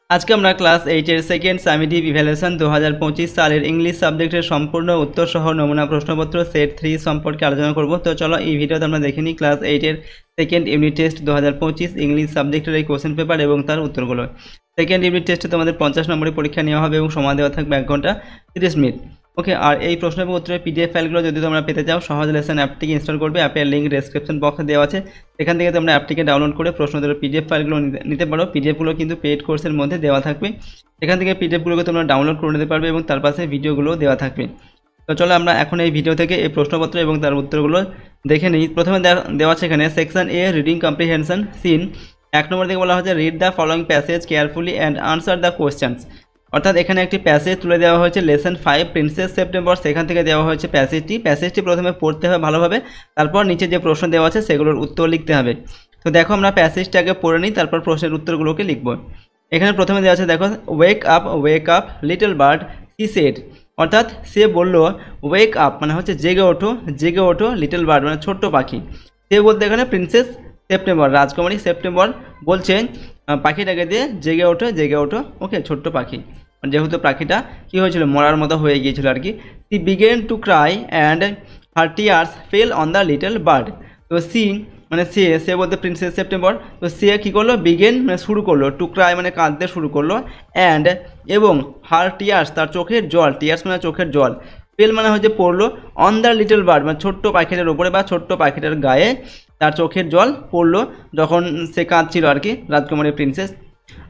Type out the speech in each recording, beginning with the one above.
আজকে আমরা ক্লাস 8 এর সেকেন্ড সামেটিভ ইভ্যালুয়েশন 2025 সালের ইংলিশ সাবজেক্টের সম্পূর্ণ উত্তর সহ নমুনা প্রশ্নপত্র সেট 3 সম্পর্কে আলোচনা করব। তো চলো এই ভিডিওতে আমরা দেখে নিই ক্লাস 8 এর সেকেন্ড ইউনিট টেস্ট 2025 ইংলিশ সাবজেক্টের এই কোশ্চেন পেপার এবং তার উত্তরগুলো। সেকেন্ড ইউনিট টেস্টে তোমাদের 50 নম্বরের পরীক্ষা নেওয়া হবে এবং সময় দেওয়া থাকবে 1 ঘন্টা 30 মিনিট। ওকে, আর এই প্রশ্ন এবং উত্তরের পিডিএফ ফাইলগুলো যদি তোমরা পেতে চাও সহজ লেসন অ্যাপটিকে ইনস্টল করবে। অ্যাপের লিঙ্ক ডেসক্রিপশন বক্সে দেওয়া আছে, সেখান থেকে তোমরা অ্যাপটিকে ডাউনলোড করে প্রশ্নোত্তরের পিডিএফ ফাইলগুলো নিতে পারো। পিডিএফগুলো কিন্তু পেইড কোর্সের মধ্যে দেওয়া থাকবে, সেখান থেকে পিডিএফগুলোকে তোমরা ডাউনলোড করে নিতে পারবে এবং তার পাশে ভিডিওগুলো দেওয়া থাকবে। তো চলো আমরা এখন এই ভিডিও থেকে এই প্রশ্নপত্র এবং তার উত্তরগুলো দেখে নিই। প্রথমে দেওয়া আছে এখানে সেকশন এ রিডিং কম্প্রিহেনশন সিন। 1 নম্বর থেকে বলা হচ্ছে read the following passage carefully and answer the questions. অর্থাৎ এখানে একটি প্যাসেজ তুলে দেওয়া হয়েছে লেসন 5 প্রিন্সেস সেপ্টেম্বর, সেখান থেকে দেওয়া হয়েছে প্যাসেজটি প্রথমে পড়তে হবে ভালোভাবে, তারপর নিচে যে প্রশ্ন দেওয়া আছে সেগুলোর উত্তর লিখতে হবে। তো দেখো আমরা প্যাসেজটা আগে পড়ে নিই, তারপর প্রশ্নের উত্তরগুলোকে লিখব। এখানে প্রথমে দেওয়া আছে দেখো wake up little bird she said. অর্থাৎ সে বলল ওয়েক আপ মানে হচ্ছে জেগে ওঠো লিটল বার্ড মানে ছোট্ট পাখি। সে বলতে এখানে প্রিন্সেস সেপ্টেম্বর রাজকুমারী সেপ্টেম্বর বলছে পাখিটাকে দিয়ে জেগে ওঠো ওকে ছোট্ট পাখি। যেহেতু পাখিটা কী হয়েছিল মরার মতো হয়ে গিয়েছিল আর কি। She began to cry and her tears fell on the little bird. তো সি মানে সে বলতে প্রিন্সেস সেপ্টেম্বর, তো সে কী করলো বিগেন মানে শুরু করলো, টু ক্রাই মানে কাঁদতে শুরু করলো, অ্যান্ড এবং হার টিয়ার্স তার চোখের জল, টিয়ার্স মানে চোখের জল, ফেল মানে হচ্ছে পড়লো, অন দ্য লিটল বার্ড মানে ছোট্ট পাখিটার উপরে বা ছোট্ট পাখিটার গায়ে তার চোখের জল পড়লো যখন সে কাঁদছিল আর কি রাজকুমারী princess.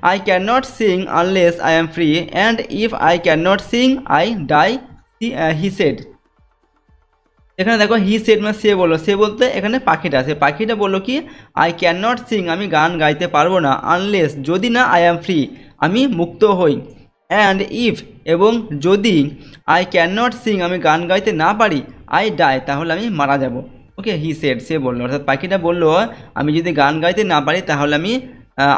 I can not sing unless I am free and if I can not sing I die he said. এখানে দেখো হি সেড মানে সে বললো, সে বলতে এখানে পাখিটা বললো কি আই ক্যান নট সিং আমি গান গাইতে পারবো না, আনলেস যদি না আই অ্যাম ফ্রি আমি মুক্ত হই, অ্যান্ড ইফ এবং যদি আই ক্যান নট সিং আমি গান গাইতে না পারি, আই ডাই তাহলে আমি মারা যাব। ওকে, হি সেড সে বললো, অর্থাৎ পাখিটা বললো আমি যদি গান গাইতে না পারি তাহলে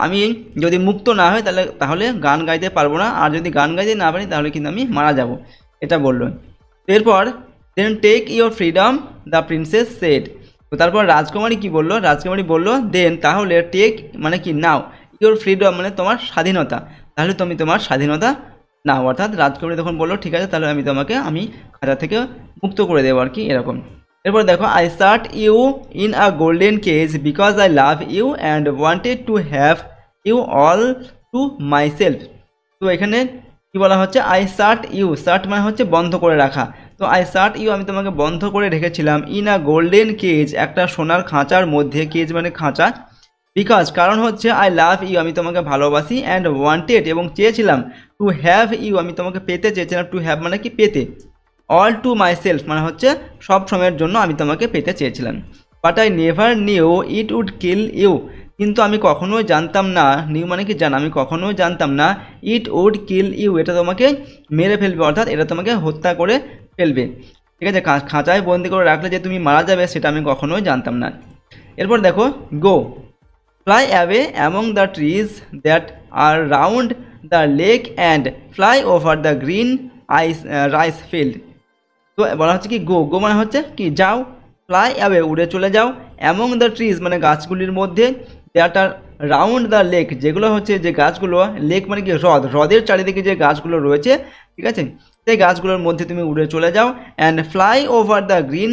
আমি যদি মুক্ত না হয় তাহলে গান গাইতে পারবো না, আর যদি গান গাইতে না পারি তাহলে কিন্তু আমি মারা যাব, এটা বললো। এরপর then take your freedom the princess said. তো তারপর রাজকুমারী কি বললো, রাজকুমারী বললো দেন তাহলে টেক মানে কি নাও, ইউর ফ্রিডম মানে তোমার স্বাধীনতা, তাহলে তুমি তোমার স্বাধীনতা নাও। অর্থাৎ রাজকুমারী তখন বললো ঠিক আছে তাহলে আমি খাঁচা থেকে মুক্ত করে দেবো আর কি এরকম। এরপর দেখো I shut you in a golden cage because I love you and wanted to have you all to myself. তো এখানে কি বলা হচ্ছে আই সাট ইউ, সাট মানে হচ্ছে বন্ধ করে রাখা, তো আই সাট ইউ আমি তোমাকে বন্ধ করে রেখেছিলাম, ইন আ গোল্ডেন কেজ একটা সোনার খাঁচার মধ্যে, কেজ মানে খাঁচা, বিকজ কারণ হচ্ছে আই লাভ ইউ আমি তোমাকে ভালোবাসি, অ্যান্ড ওয়ান্টেড এবং চেয়েছিলাম, টু হ্যাভ ইউ আমি তোমাকে পেতে চেয়েছিলাম, টু হ্যাভ মানে কি পেতে, অল টু মাই সেলফ মানে হচ্ছে সব সময়ের জন্য আমি তোমাকে পেতে চেয়েছিলাম। But I never knew it would kill you কিন্তু আমি কখনোই জানতাম না, নিউ মানে কি জানা, আমি কখনোই জানতাম না, ইট উড কিল ইউ এটা তোমাকে মেরে ফেলবে, অর্থাৎ এটা তোমাকে হত্যা করে ফেলবে। ঠিক আছে, খাঁচায় বন্দি করে রাখলে যে তুমি মারা যাবে সেটা আমি কখনোই জানতাম না। এরপর দেখো go fly away among the trees that are round the lake and fly over the green rice field. তো বলা হচ্ছে কি গো মানে হচ্ছে কি যাও, ফ্লাই অ্যাওয়ে উড়ে চলে যাও, অ্যামং দ্য ট্রিজ মানে গাছগুলির মধ্যে, that are round the lake যেগুলো হচ্ছে যে গাছগুলো, লেক মানে কি হ্রদের চারিদিকে যে গাছগুলো রয়েছে ঠিক আছে সেই গাছগুলোর মধ্যে তুমি উড়ে চলে যাও, and fly over the green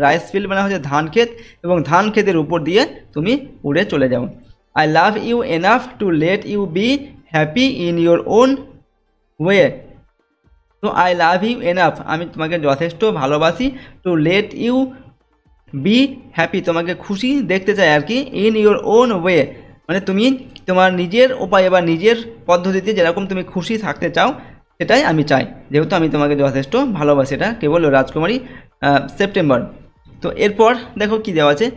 rice field মানে হচ্ছে ধান ক্ষেত, এবং ধান ক্ষেতের উপর দিয়ে তুমি উড়ে চলে যাও। I love you enough to let you be happy in your own way. তো আই লাভ ইউ এনাফ আমি তোমাকে যথেষ্ট ভালোবাসি, to let you be happy তোমাকে খুশি দেখতে চাই আর কি, ইন ইউর ওন ওয়ে মানে তুমি তোমার নিজের উপায়ে বা নিজের পদ্ধতিতে যেরকম তুমি খুশি থাকতে চাও সেটাই আমি চাই, যেহেতু আমি তোমাকে যথেষ্ট ভালোবাসি। এটা কে বললো, রাজকুমারী সেপ্টেম্বর। তো এরপর দেখো কি দেওয়া আছে,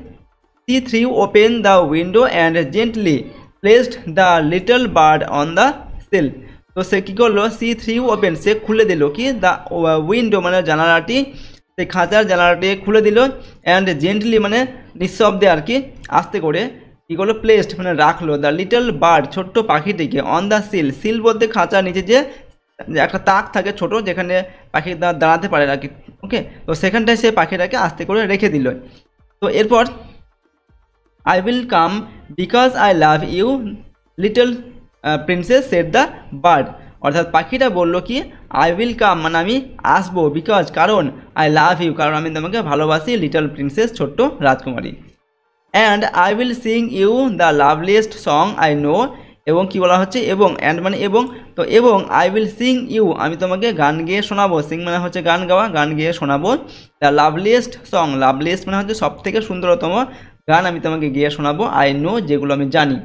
she threw open the window and gently placed the little bird on the sill. তো সে কী করলো, সি থ্রি ওপেন সে খুলে দিল কি দ্য উইন্ডো মানে জানালাটি, সেই খাঁচার জানালাটি খুলে দিল, অ্যান্ড জেন্টলি মানে নিঃশব্দে আর কি আস্তে করে কী করলো, প্লেসড মানে রাখলো, দ্য লিটল বার্ড ছোট্ট পাখিটিকে, অন দ্য সিল বলতে খাঁচার নিচে যে একটা তাক থাকে ছোট যেখানে পাখি দাঁড়াতে পারে আর কি। ওকে, তো সেখানটায় সে পাখিটাকে আস্তে করে রেখে দিল। তো এরপর I will come because I love you little princess said the bird, অর্থাৎ পাখিটা বললো কি আই উইল কাম, মানে আমি আসবো, বিকজ কারণ আই লাভ ইউ, কারণ আমি তোমাকে ভালোবাসি, লিটল প্রিন্সেস ছোট্ট রাজকুমারী, and I will sing you the loveliest song I know, এবং কি বলা হচ্ছে এবং, অ্যান্ড মানে এবং, তো এবং আই উইল সিং ইউ, আমি তোমাকে গান গেয়ে শোনাবো, সিং মানে হচ্ছে গান গাওয়া, গান গেয়ে শোনাবো, দ্য লাভলিয়েস্ট সং, লাভলিয়েস্ট মানে হচ্ছে সব থেকে সুন্দরতম গান আমি তোমাকে গিয়ে শোনাবো, আই নো যেগুলো আমি জানি,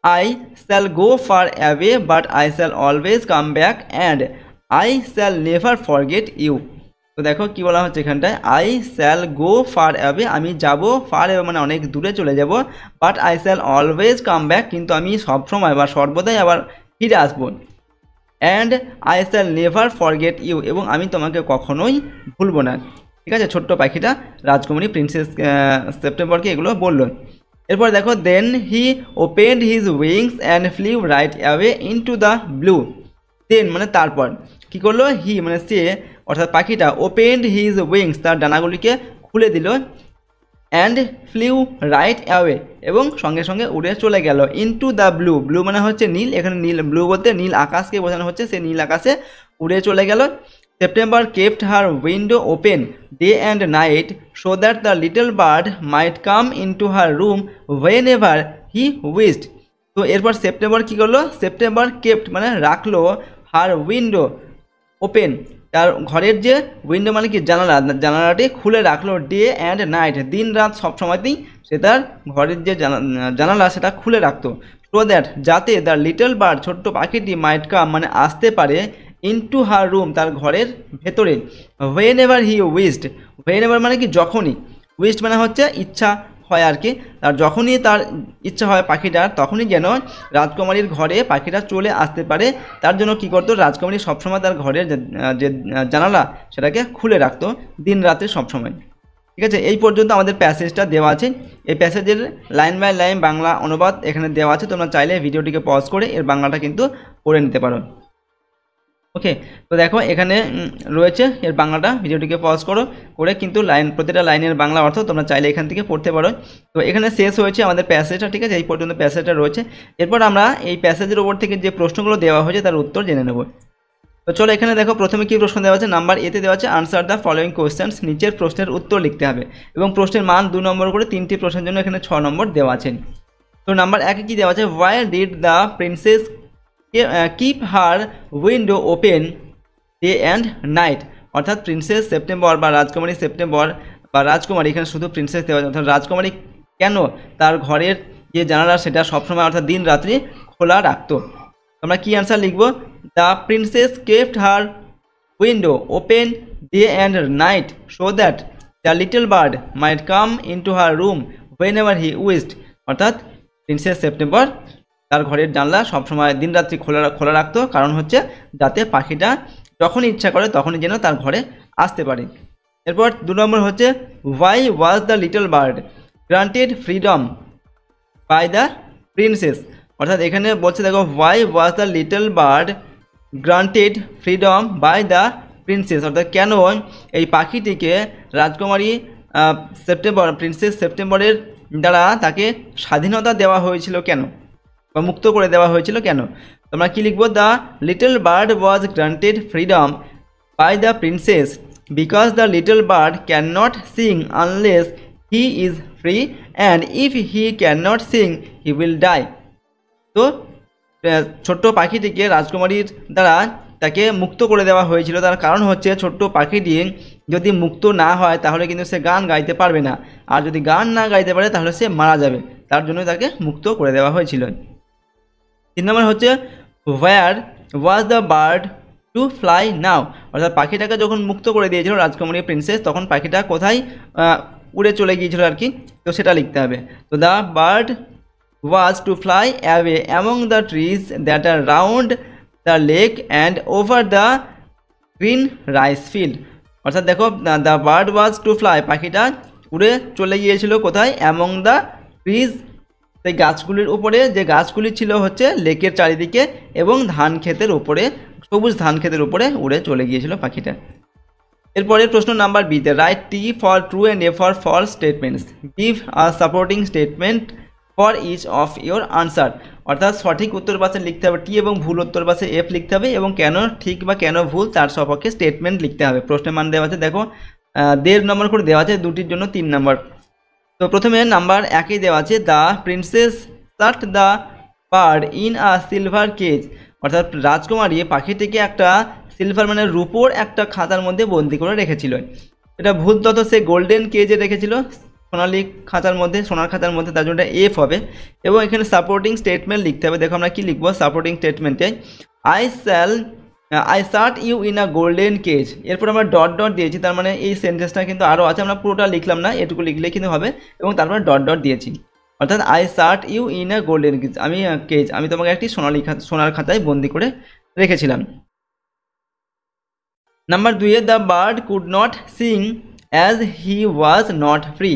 I shall go far away but I shall always come back and I shall never forget you। তো দেখো কি বলা হচ্ছে এখানটায়, I shall go far away, আমি যাব far away মানে অনেক দূরে চলে যাব, but I shall always come back, কিন্তু আমি সব সময় বা সর্বদাই আবার ফিরে আসবো, and I shall never forget you, এবং আমি তোমাকে কখনোই ভুলবো না। ঠিক আছে, ছোট্ট পাখিটা রাজকুমারী প্রিন্সেস সেপ্টেম্বরকে এগুলো বললো। এরপর দেখো then he opened his wings and flew right away into the blue, then মানে তারপর কি করলো, হি মানে সে অর্থাৎ পাখিটা, ওপেন্ড হিজ উইংস তার ডানাগুলিকে খুলে দিল, অ্যান্ড ফ্লিউ রাইট অ্যাওয়ে এবং সঙ্গে সঙ্গে উড়ে চলে গেল, ইনটু দ্য ব্লু, ব্লু মানে হচ্ছে নীল, এখানে নীল ব্লু বলতে নীল আকাশকে বোঝানো হচ্ছে, সে নীল আকাশে উড়ে চলে গেল। September kept her window open day and night so that the little bird might come into her room whenever he wished। তো এরপর সেপ্টেম্বর কী করলো, সেপ্টেম্বর কেপ্ট মানে রাখলো, হার উইন্ডো ওপেন তার ঘরের যে উইন্ডো মানে কি জানালা, জানালাটি খুলে রাখলো, ডে অ্যান্ড নাইট দিন রাত সব সময়তেই সে তার ঘরের যে জানালা সেটা খুলে রাখতো, সো দ্যাট যাতে দ্য লিটল বার্ড ছোট্ট পাখিটি মাইট কাম মানে আসতে পারে, ইনটু হার রুম তার ঘরের ভেতরে, when ever he wished, when ever মানে কি যখনই, উইশড মানে হচ্ছে ইচ্ছা হয় আর কি, আর যখনই তার ইচ্ছা হয় পাখিটার তখনই যেন রাজকুমারীর ঘরে পাখিটা চলে আসতে পারে, তার জন্য কি করতো রাজকুমারী সবসময় তার ঘরের যে জানালা সেটাকে খুলে রাখতো দিন রাতে সবসময়। ঠিক আছে, এই পর্যন্ত আমাদের প্যাসেজটা দেওয়া আছে, এই প্যাসেজের লাইন বাই লাইন বাংলা অনুবাদ এখানে দেওয়া আছে, তোমরা চাইলে ভিডিওটিকে পজ করে এর বাংলাটা কিন্তু পড়ে নিতে পারো। ওকে, তো দেখো এখানে রয়েছে এর বাংলাটা, ভিডিওটিকে পজ করে কিন্তু প্রতিটা লাইনের বাংলা অর্থ তোমরা চাইলে এখান থেকে পড়তে পারো। তো এখানে শেষ হয়েছে আমাদের প্যাসেজটা, ঠিক আছে, এই পর্যন্ত প্যাসেজটা রয়েছে। এরপর আমরা এই প্যাসেজের ওপর থেকে যে প্রশ্নগুলো দেওয়া হয়েছে তার উত্তর জেনে নেব। তো চলো এখানে দেখো প্রথমে কি প্রশ্ন দেওয়া আছে, নাম্বার এতে দেওয়া আছে আনসার দ্য ফলোয়িং কোয়েশ্চেন্স, নিচের প্রশ্নের উত্তর লিখতে হবে এবং প্রশ্নের মান 2 নম্বর করে, 3টি প্রশ্নের জন্য এখানে 6 নম্বর দেওয়া আছে। তো নাম্বার 1 কি দেওয়া আছে, why did the princess keep her window open day and night, অর্থাৎ প্রিন্সেস সেপ্টেম্বর বা রাজকুমারী সেপ্টেম্বর বা রাজকুমারী, এখানে শুধু প্রিন্সেস দেওয়া আছে, অর্থাৎ রাজকুমারী কেন তার ঘরের যে জানালা সেটা সবসময় অর্থাৎ দিন রাত্রি খোলা রাখতো। আমরা কি অ্যান্সার লিখবো, the princess kept her window open day and night so that the little bird might come into her room whenever he wished, অর্থাৎ প্রিন্সেস সেপ্টেম্বর তার ঘরের জানলা সবসময় দিন রাত্রি খোলা রাখতো, কারণ হচ্ছে যাতে পাখিটা যখনই ইচ্ছা করে তখনই যেন তার ঘরে আসতে পারে। এরপর 2 নম্বর হচ্ছে why was the little bird granted freedom by the princess, অর্থাৎ এখানে বলছে দেখো why was the little bird granted freedom by the princess, অর্থাৎ কেন এই পাখিটিকে রাজকুমারী প্রিন্সেস সেপ্টেম্বরের দ্বারা তাকে স্বাধীনতা দেওয়া হয়েছিল কেন বা মুক্ত করে দেওয়া হয়েছিল কেন। তোমরা কি লিখবো, the little bird was granted freedom by the princess because the little bird can not sing unless he is free and if he can not sing he will die. তো ছোট্ট পাখিটিকে রাজকুমারীর দ্বারা তাকে মুক্ত করে দেওয়া হয়েছিল, তার কারণ হচ্ছে ছোট্ট পাখিটি যদি মুক্ত না হয় তাহলে কিন্তু সে গান গাইতে পারবে না, আর যদি গান না গাইতে পারে তাহলে সে মারা যাবে, তার জন্য তাকে মুক্ত করে দেওয়া হয়েছিল। 3 নম্বর হচ্ছে where was the bird to fly now, অর্থাৎ পাখিটাকে যখন মুক্ত করে দিয়েছিল রাজকুমারী প্রিন্সেস তখন পাখিটা কোথায় উড়ে চলে গিয়েছিল আর কি, তো সেটা লিখতে হবে। তো the bird was to fly away among the trees that are round the lake and over the green rice field, অর্থাৎ দেখো the bird was to fly পাখিটা উড়ে চলে গিয়েছিল কোথায়, অ্যামং দ্য ট্রিজ সেই গাছগুলির উপরে, যে গাছগুলি ছিল হচ্ছে লেকের চারিদিকে এবং ধান ক্ষেতের উপরে, সবুজ ধান ক্ষেতের উপরে উড়ে চলে গিয়েছিল পাখিটা। এরপরে প্রশ্ন নাম্বার বিতে write T for true and F for false statements, give a supporting statement for each of your answer, অর্থাৎ সঠিক উত্তর পাশে লিখতে হবে টি এবং ভুল উত্তর পাশে এফ লিখতে হবে, এবং কেন ঠিক বা কেন ভুল তার সপক্ষে স্টেটমেন্ট লিখতে হবে। প্রশ্নের মান দেওয়া আছে, দেখো 1.5 নম্বর করে দেওয়া আছে, দুটির জন্য 3 নম্বর। তো প্রথমে নাম্বার 1 দেওয়া আছে, the princess shut the bird in a silver cage, অর্থাৎ রাজকুমারী পাখিটিকে একটা সিলভার মানে রূপোর একটা খাঁচার মধ্যে বন্দি করে রেখেছিল। এটা ভুল তথ্য, সে গোল্ডেন কেজে রেখেছিল, সোনালি খাঁচার মধ্যে, সোনার খাঁচার মধ্যে, তার জন্য এফ হবে। এবং এখানে সাপোর্টিং স্টেটমেন্ট লিখতে হবে। দেখো আমরা কি লিখবো সাপোর্টিং স্টেটমেন্টে, I shut you in a golden cage, এরপর আমরা ডট ডট দিয়েছি, তার মানে এই সেন্টেন্সটা কিন্তু আরও আছে, আমরা পুরোটা লিখলাম না, এটুকু লিখলে কিন্তু হবে, এবং তারপরে ডট ডট দিয়েছি। অর্থাৎ I shut you in a golden cage, আমি তোমাকে একটি সোনার খাঁচায় বন্দি করে রেখেছিলাম। Number 2, the bird could not sing as he was not free,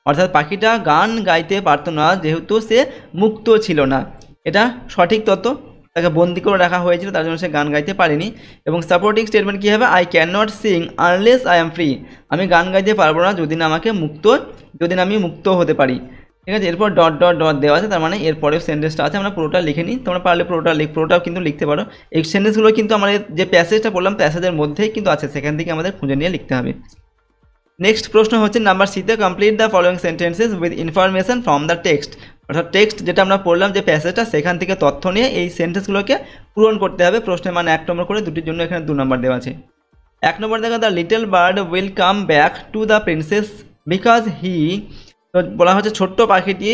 অর্থাৎ পাখিটা গান গাইতে পারতো না যেহেতু সে মুক্ত ছিল না। এটা সঠিক তথ্য, তাকে বন্দি করে রাখা হয়েছিল, তার জন্য সে গান গাইতে পারেনি। এবং সাপোর্টিং স্টেটমেন্ট কী হবে, I can not sing unless I am free, আমি গান গাইতে পারবো না যদি না আমি মুক্ত হতে পারি। ঠিক আছে, এরপর ডট ডট ডট দেওয়া আছে, তার মানে এরপরেও সেন্টেন্সটা আছে, আমরা পুরোটা লিখে নিই, তোমরা পারলে পুরোটাও কিন্তু লিখতে পারো। এই সেন্টেন্সগুলো কিন্তু আমাদের যে প্যাসেজটা বললাম প্যাসেজের মধ্যেই কিন্তু আছে, সেখান থেকে আমাদের খুঁজে নিয়ে লিখতে হবে। নেক্সট প্রশ্ন হচ্ছে নাম্বার সিতে, complete the following sentences with information from the text, অর্থাৎ টেক্সট যেটা আমরা পড়লাম যে প্যাসেজটা, সেখান থেকে তথ্য নিয়ে এই সেন্টেন্সগুলোকে পূরণ করতে হবে। প্রশ্নের মান 1 নম্বর করে, দুটির জন্য এখানে 2 নম্বর দেওয়া আছে। 1 নম্বর দেখো, the little bird will come back to the princess because he, তো বলা হচ্ছে ছোট্ট পাখিটি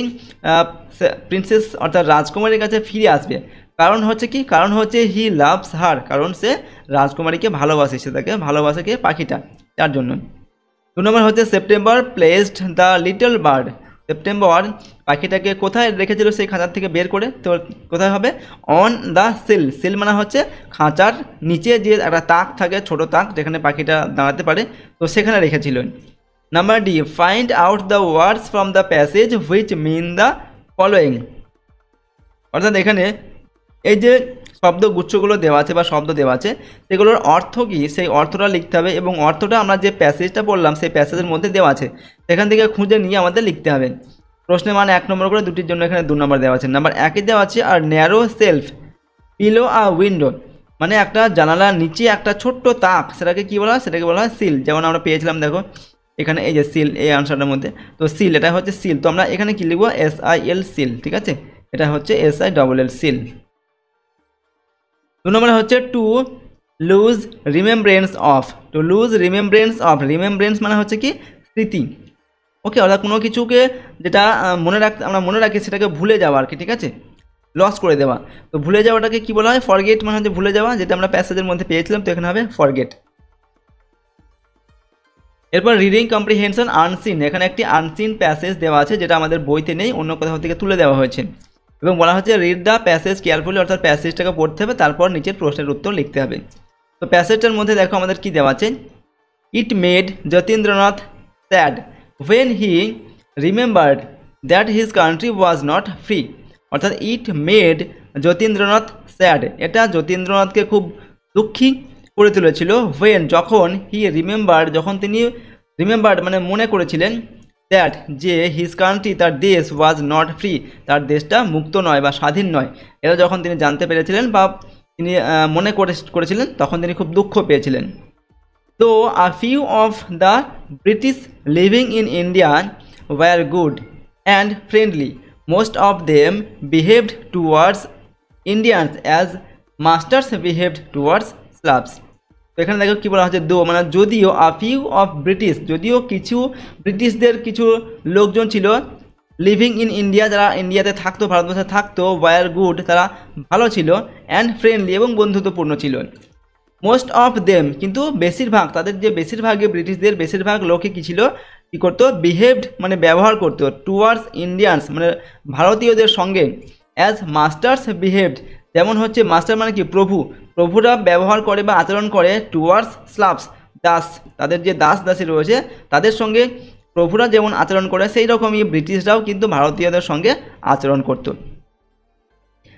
প্রিন্সেস অর্থাৎ রাজকুমারীর কাছে ফিরে আসবে, কারণ হচ্ছে কি, কারণ হচ্ছে হি লাভস হার, কারণ সে রাজকুমারীকে ভালোবাসে, সে তাকে ভালোবাসে কে, পাখিটা, তার জন্য। 2 নম্বর হচ্ছে September placed the little bird, September পাখিটাকে কোথায় রেখেছিল সেই খাঁচার থেকে বের করে, তো কোথায় হবে, অন দ্য সিল, সিল মানে হচ্ছে খাঁচার নিচে যে একটা তাক থাকে, ছোট তাক যেখানে পাখিটা দাঁড়াতে পারে, তো সেখানে রেখেছিল। Number D, find out the words from the passage which mean the following, অর্থাৎ এখানে এই যে শব্দগুচ্ছগুলো দেওয়া আছে বা শব্দ দেওয়া আছে সেগুলোর অর্থ কী, সেই অর্থটা লিখতে হবে, এবং অর্থটা আমরা যে প্যাসেজটা পড়লাম সেই প্যাসেজের মধ্যে দেওয়া আছে, সেখান থেকে খুঁজে নিয়ে আমাদের লিখতে হবে। প্রশ্নের মান 1 নম্বর করে, দুটির জন্য এখানে 2 নম্বর দেওয়া আছে। নাম্বার 1 দেওয়া আছে, আর ন্যারো সেলফ বিলো আ উইন্ডো, মানে একটা জানালার নিচে একটা ছোট্ট তাক, সেটাকে কী বলা হয়, সেটাকে বলা হয় সিল, যেমন আমরা পেয়েছিলাম দেখো এখানে এই যে সিল, এই আনসারটার মধ্যে, তো সিল এটা হচ্ছে সিল, তো আমরা এখানে কী লিখবো, SIL সিল, ঠিক আছে, এটা হচ্ছে SILL সিল। 2 নম্বরে হচ্ছে to lose remembrance of, to lose remembrance of, remembrance মানে হচ্ছে কি স্মৃতি, ওকে, অর্থাৎ কোনো কিছুকে যেটা আমরা মনে রাখি সেটাকে ভুলে যাওয়া আর কি, ঠিক আছে, লস করে দেওয়া, তো ভুলে যাওয়াটাকে কি বলা হয়, ফরগেট, মানে হচ্ছে ভুলে যাওয়া, যেটা আমরা প্যাসেজের মধ্যে পেয়েছিলাম, তো এখানে হবে ফরগেট। এরপর রিডিং কম্প্রিহেনশন আনসিন, এখানে একটি আনসিন প্যাসেজ দেওয়া আছে যেটা আমাদের বইতে নেই, অন্য কোথাও থেকে তুলে দেওয়া হয়েছে, এবং বলা হচ্ছে রিড দ্য প্যাসেজ কেয়ারফুলি, অর্থাৎ প্যাসেজটাকে পড়তে হবে, তারপর নিচের প্রশ্নের উত্তর লিখতে হবে। তো প্যাসেজটার মধ্যে দেখো আমাদের কি দেওয়া আছে, it made Jatindranath sad when he remembered that his country was not free, অর্থাৎ ইট মেড যতীন্দ্রনাথ স্যাড, এটা যতীন্দ্রনাথকে খুব দুঃখী করে তুলেছিল, হোয়েন যখন, হি রিমেম্বার্ড যখন তিনি রিমেম্বার্ড মানে মনে করেছিলেন, দ্যাট যে হিজ কান্ট্রি তার দেশ, ওয়াজ নট ফ্রি তার দেশটা মুক্ত নয় বা স্বাধীন নয়, এটা যখন তিনি জানতে পেরেছিলেন বা তিনি মনে করেছিলেন তখন তিনি খুব দুঃখ পেয়েছিলেন। তো a few of the British living in India were good and friendly, most of them behaved towards Indians as masters behaved towards slaves. তো এখানে দেখো কী বলা হচ্ছে, দো মানে যদিও, আ ফিউ অফ ব্রিটিশ, যদিও কিছু ব্রিটিশদের কিছু লোকজন ছিল, লিভিং ইন ইন্ডিয়া যারা ইন্ডিয়াতে থাকতো, ভারতবর্ষে থাকতো, ওয়ার গুড তারা ভালো ছিল, অ্যান্ড ফ্রেন্ডলি এবং বন্ধুত্বপূর্ণ ছিল, মোস্ট অফ দেম কিন্তু বেশিরভাগ, তাদের যে বেশিরভাগই ব্রিটিশদের বেশিরভাগ লোকে কী ছিল, কী করতো, বিহেভড মানে ব্যবহার করতো, টুয়ার্ডস ইন্ডিয়ানস মানে ভারতীয়দের সঙ্গে, অ্যাজ মাস্টার্স বিহেভড, যেমন হচ্ছে মাস্টার মানে কি প্রভুরা ব্যবহার করে বা আচরণ করে, টুয়ার্ডস স্লাভস দাস, তাদের যে দাসী রয়েছে তাদের সঙ্গে প্রভুরা যেমন আচরণ করে সেই রকমই ব্রিটিশরাও কিন্তু ভারতীয়দের সঙ্গে আচরণ করত।